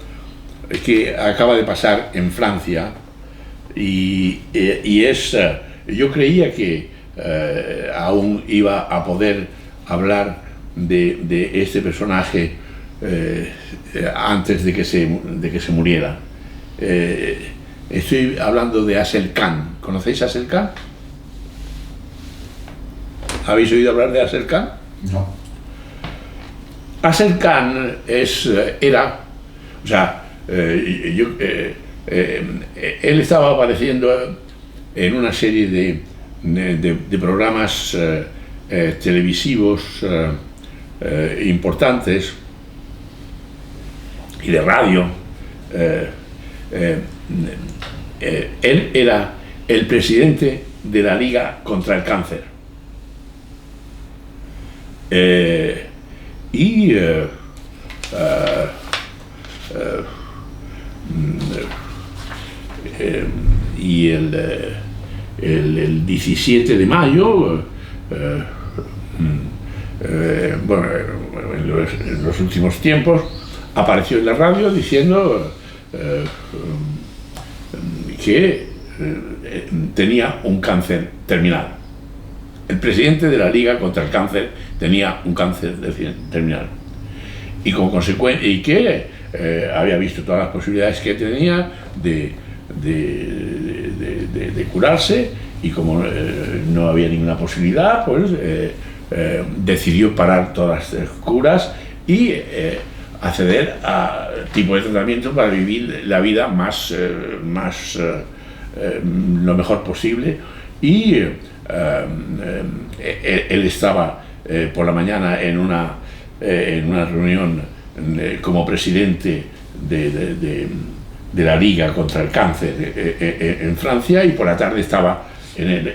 que acaba de pasar en Francia y yo creía que aún iba a poder hablar de este personaje antes de que se muriera. Estoy hablando de Asel Khan. ¿Conocéis a Asel Khan? ¿Habéis oído hablar de Asel Khan? No. Asel Khan él estaba apareciendo en una serie de programas televisivos importantes y de radio. Él era el presidente de la Liga contra el Cáncer. Y el 17 de mayo, en los últimos tiempos, apareció en la radio diciendo que tenía un cáncer terminal. El presidente de la Liga contra el Cáncer tenía un cáncer terminal. Y como consecuencia, y que había visto todas las posibilidades que tenía de curarse, y como no había ninguna posibilidad, pues decidió parar todas las curas y acceder a tipo de tratamiento para vivir la vida lo mejor posible. Y él estaba por la mañana en una reunión como presidente de la Liga contra el Cáncer en Francia, y por la tarde estaba en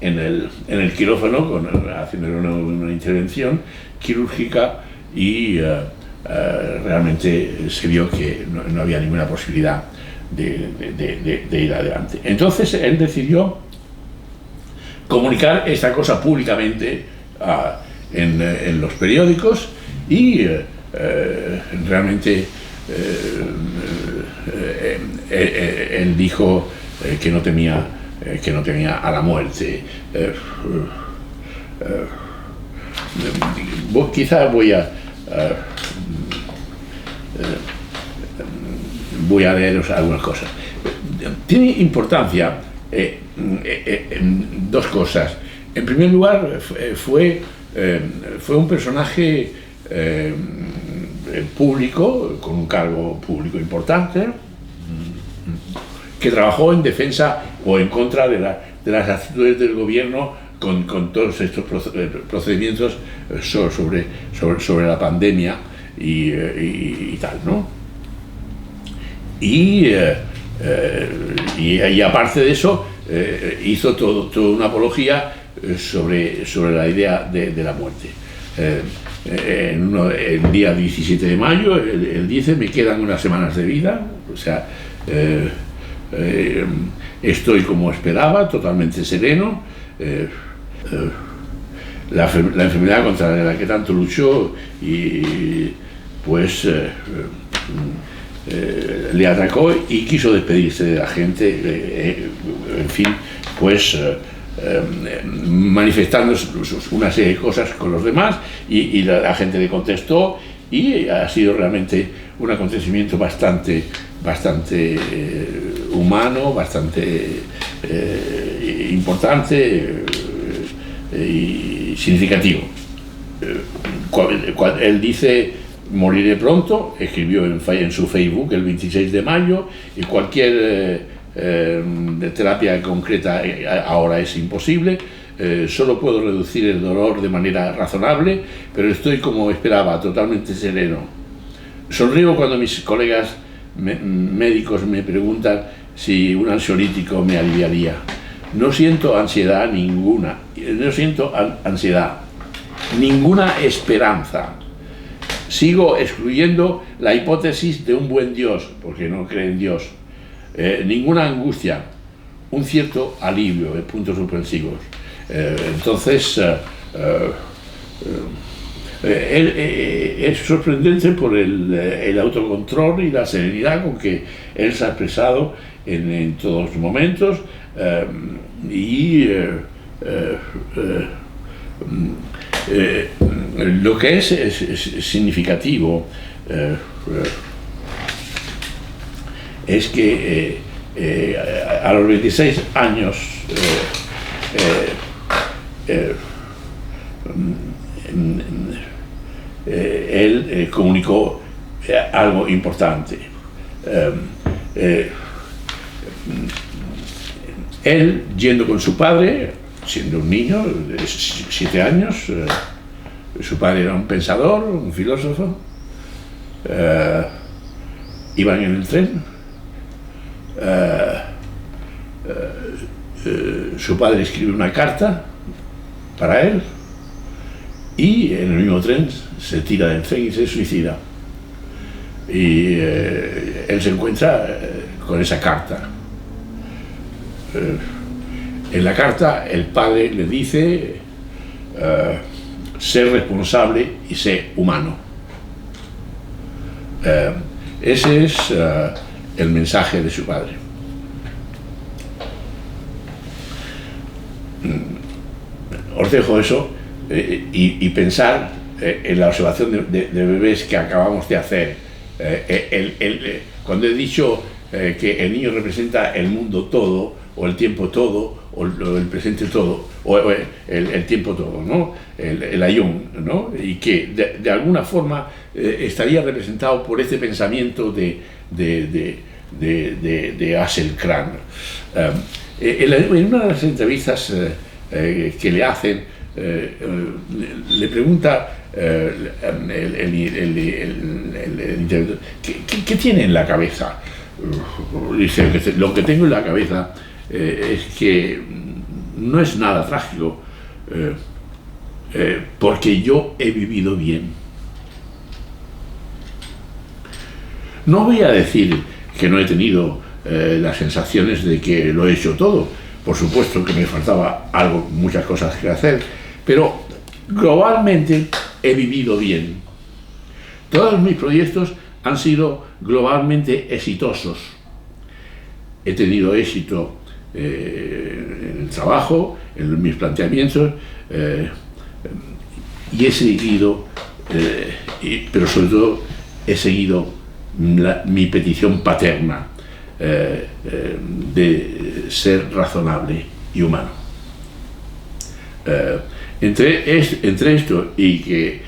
el quirófano haciendo una intervención quirúrgica, y realmente se vio que no había ninguna posibilidad de ir adelante. Entonces él decidió comunicar esta cosa públicamente en los periódicos, y realmente él dijo que no temía a la muerte. Quizá voy a leeros algunas cosas. Tiene importancia dos cosas. En primer lugar, fue un personaje público, con un cargo público importante, que trabajó en defensa o en contra de las actitudes del gobierno con todos estos procedimientos sobre la pandemia y tal, ¿no? Y aparte de eso, hizo toda una apología sobre la idea de la muerte. El día 17 de mayo, él dice: me quedan unas semanas de vida, o sea, estoy como esperaba, totalmente sereno. La enfermedad contra la que tanto luchó, y pues le atacó y quiso despedirse de la gente, en fin, pues manifestando una serie de cosas con los demás, y la gente le contestó, y ha sido realmente un acontecimiento bastante humano, bastante importante y significativo. Él dice: moriré pronto, escribió en su Facebook el 26 de mayo, y cualquier terapia concreta ahora es imposible. Solo puedo reducir el dolor de manera razonable, pero estoy como esperaba, totalmente sereno. Sonrío cuando mis colegas médicos me preguntan si un ansiolítico me aliviaría. No siento ansiedad ninguna, ninguna esperanza. Sigo excluyendo la hipótesis de un buen Dios, porque no creo en Dios. Ninguna angustia, un cierto alivio, puntos suspensivos. Entonces, es sorprendente por el autocontrol y la serenidad con que él se ha expresado en todos los momentos, y lo que es significativo es que a los 26 años él comunicó algo importante. Él, yendo con su padre, siendo un niño de 7 años, su padre era un pensador, un filósofo, iban en el tren. Su padre escribe una carta para él, y en el mismo tren se tira del tren y se suicida. Y él se encuentra con esa carta. En la carta el padre le dice: ser responsable y ser humano. Ese es el mensaje de su padre. Os dejo eso, y pensar en la observación de bebés que acabamos de hacer. Cuando he dicho que el niño representa el mundo todo, o el tiempo todo, o el presente todo, o el tiempo todo, ¿no? El ayón, ¿no? Y que de alguna forma estaría representado por este pensamiento de Asel Kran. En una de las entrevistas que le hacen, le pregunta el interventor, ¿qué tiene en la cabeza? Dice, lo que tengo en la cabeza es que no es nada trágico, porque yo he vivido bien. No voy a decir que no he tenido las sensaciones de que lo he hecho todo. Por supuesto que me faltaba algo, muchas cosas que hacer, pero globalmente he vivido bien. Todos mis proyectos han sido globalmente exitosos. He tenido éxito en el trabajo, en mis planteamientos, y he seguido, pero sobre todo he seguido mi petición paterna de ser razonable y humano. Entre esto y que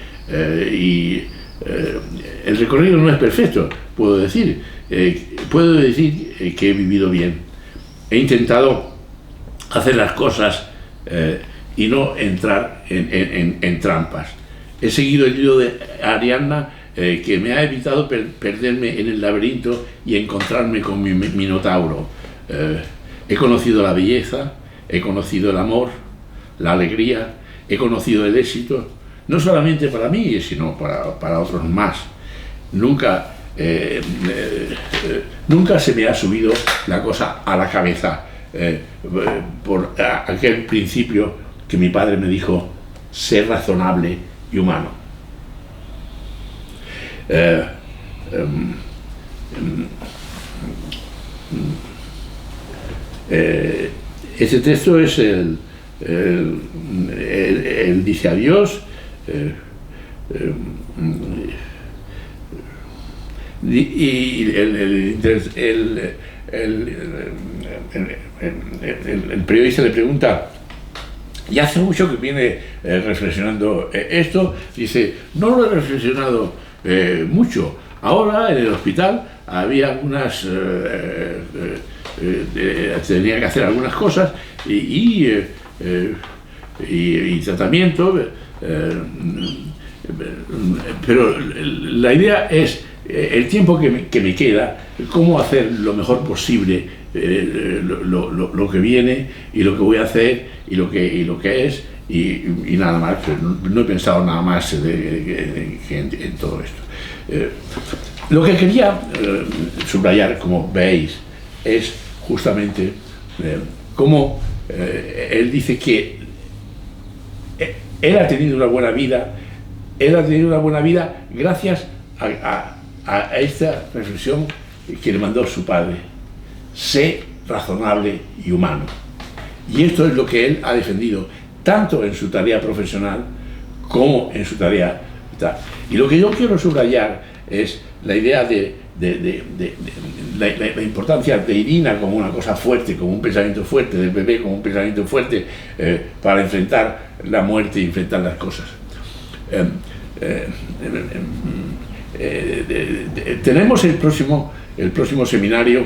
el recorrido no es perfecto, puedo decir que he vivido bien. He intentado hacer las cosas y no entrar en trampas. He seguido el hilo de Ariadna, que me ha evitado perderme en el laberinto y encontrarme con mi minotauro. He conocido la belleza, he conocido el amor, la alegría, he conocido el éxito, no solamente para mí, sino para otros más. Nunca se me ha subido la cosa a la cabeza por aquel principio que mi padre me dijo: ser razonable y humano. Este texto es él dice adiós, y el periodista le pregunta: y hace mucho que viene reflexionando esto. Dice: no lo he reflexionado mucho. Ahora en el hospital había algunas, tenía que hacer algunas cosas y tratamiento, pero la idea es el tiempo que me queda, cómo hacer lo mejor posible lo que viene y lo que voy a hacer y lo que es, y nada más. No he pensado nada más en todo esto. Lo que quería subrayar, como veis, es justamente cómo él dice que él ha tenido una buena vida, gracias a esta reflexión que le mandó su padre: sé razonable y humano. Y esto es lo que él ha defendido, tanto en su tarea profesional como en su tarea vital. Y lo que yo quiero subrayar es la idea de la importancia de Irina como una cosa fuerte, como un pensamiento fuerte, del bebé como un pensamiento fuerte para enfrentar la muerte y enfrentar las cosas. Tenemos el próximo seminario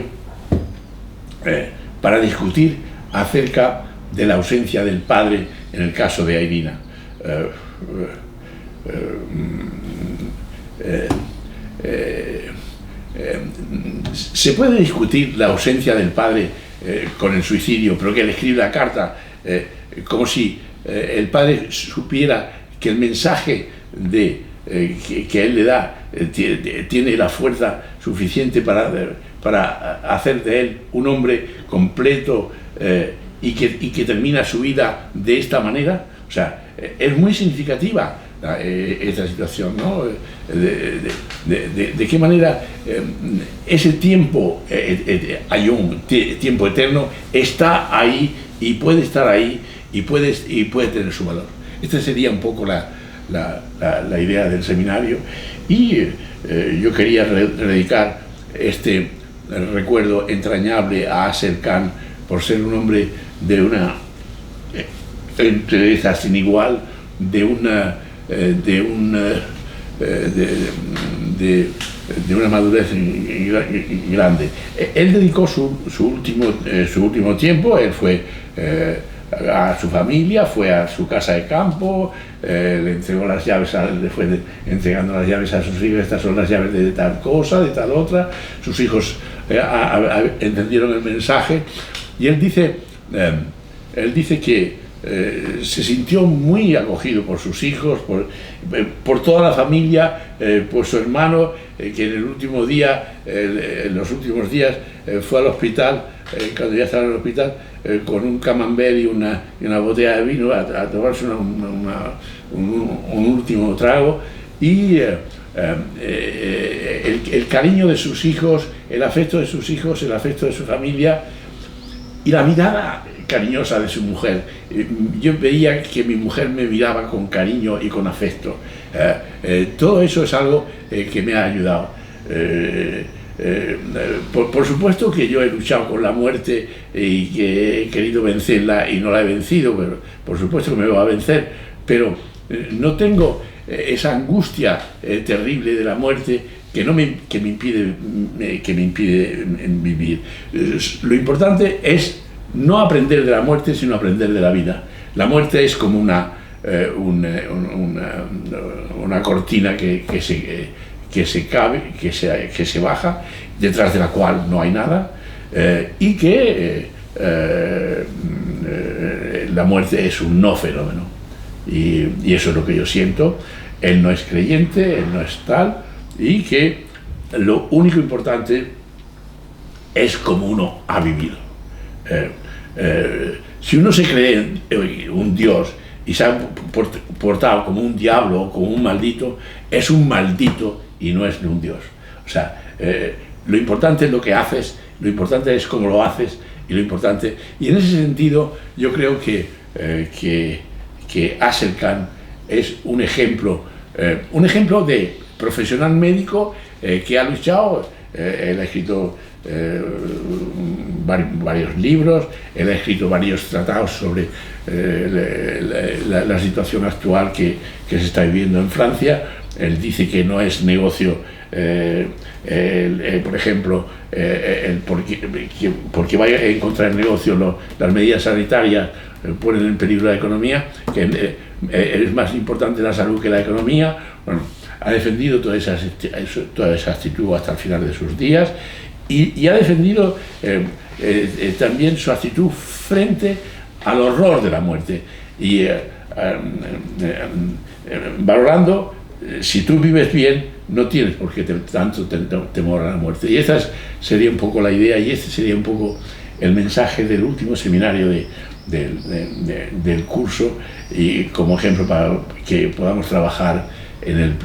para discutir acerca de la ausencia del padre en el caso de Irina. Se puede discutir la ausencia del padre con el suicidio, pero que él escribe la carta como si el padre supiera que el mensaje que él le da tiene la fuerza suficiente para hacer de él un hombre completo y que termina su vida de esta manera. O sea, es muy significativa esta situación, ¿no? De qué manera ese tiempo, hay un tiempo eterno, está ahí y puede estar ahí y puede tener su valor. Esta sería un poco la idea del seminario, y yo quería dedicar este recuerdo entrañable a Asel Khan por ser un hombre de una entereza sin igual, de una madurez grande. Él dedicó su último tiempo, él fue a su familia, fue a su casa de campo, le entregó las llaves, le fue entregando las llaves a sus hijos. Estas son las llaves de tal cosa, de tal otra. Sus hijos entendieron el mensaje, y él dice que se sintió muy acogido por sus hijos, por toda la familia, por su hermano, que en el último día, en los últimos días, fue al hospital, cuando ya estaba en el hospital, con un camembert y una botella de vino a tomarse un último trago, y el cariño de sus hijos, el afecto de sus hijos, el afecto de su familia y la mirada cariñosa de su mujer. Yo veía que mi mujer me miraba con cariño y con afecto. Todo eso es algo que me ha ayudado. Por supuesto que yo he luchado con la muerte y que he querido vencerla y no la he vencido, pero por supuesto que me va a vencer, pero no tengo esa angustia terrible de la muerte que me impide vivir. Lo importante es no aprender de la muerte, sino aprender de la vida. La muerte es como una cortina que se baja, detrás de la cual no hay nada, y que la muerte es un no fenómeno. Y eso es lo que yo siento. Él no es creyente, él no es tal, y que lo único importante es cómo uno ha vivido. Si uno se cree en un Dios y se ha portado como un diablo o como un maldito, es un maldito y no es un Dios. O sea, lo importante es lo que haces, lo importante es cómo lo haces, y en ese sentido yo creo que Asher Khan es un ejemplo de profesional médico que ha luchado. Él ha escrito varios libros, él ha escrito varios tratados sobre la situación actual que se está viviendo en Francia. Él dice que no es negocio, por ejemplo, porque vaya a encontrar el negocio las medidas sanitarias ponen en peligro la economía, que es más importante la salud que la economía. Bueno, ha defendido toda esa actitud hasta el final de sus días, y ha defendido también su actitud frente al horror de la muerte, y valorando, si tú vives bien, no tienes por qué tanto temor a la muerte. Y esa sería un poco la idea, y este sería un poco el mensaje del último seminario del curso, y como ejemplo para que podamos trabajar en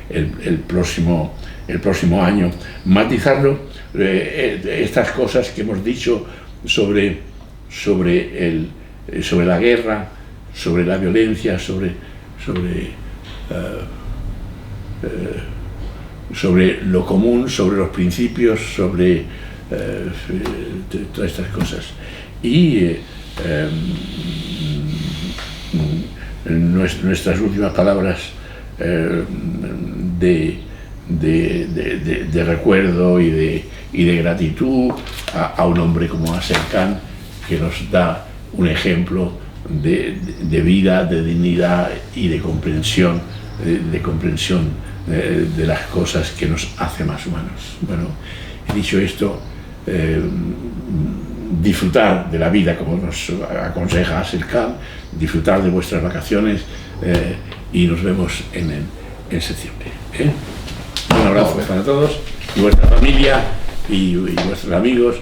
el próximo año, matizarlo, estas cosas que hemos dicho sobre la guerra, sobre la violencia, sobre lo común, sobre los principios, sobre todas estas cosas. Y nuestras últimas palabras de recuerdo y de gratitud a un hombre como Asher Khan, que nos da un ejemplo de vida, de dignidad y de comprensión de las cosas que nos hace más humanos. Bueno, dicho esto, disfrutar de la vida como nos aconseja Asher Khan, disfrutar de vuestras vacaciones, y nos vemos en septiembre. Un abrazo para todos y vuestra familia y vuestros amigos.